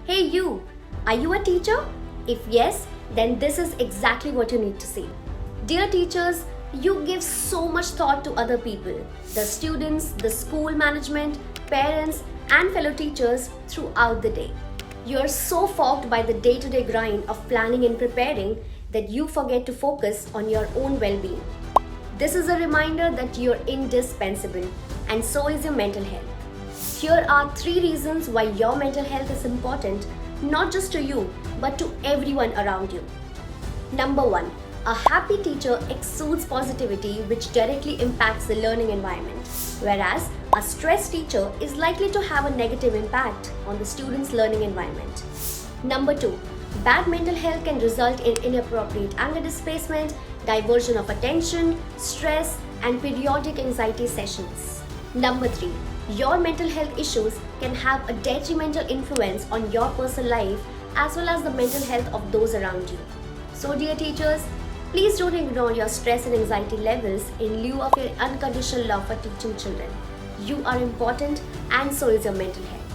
Hey you, are you a teacher? If yes, then this is exactly what you need to see. Dear teachers, you give so much thought to other people, the students, the school management, parents, and fellow teachers throughout the day. You are so fogged by the day-to-day grind of planning and preparing that you forget to focus on your own well-being. This is a reminder that you're indispensable, and so is your mental health. Here are 3 reasons why your mental health is important, not just to you, but to everyone around you. Number 1. A happy teacher exudes positivity, which directly impacts the learning environment, whereas a stressed teacher is likely to have a negative impact on the student's learning environment. Number 2. Bad mental health can result in inappropriate anger displacement, diversion of attention, stress, and periodic anxiety sessions. Number 3. Your mental health issues can have a detrimental influence on your personal life as well as the mental health of those around you. So dear teachers, please don't ignore your stress and anxiety levels in lieu of your unconditional love for teaching children. You are important, and so is your mental health.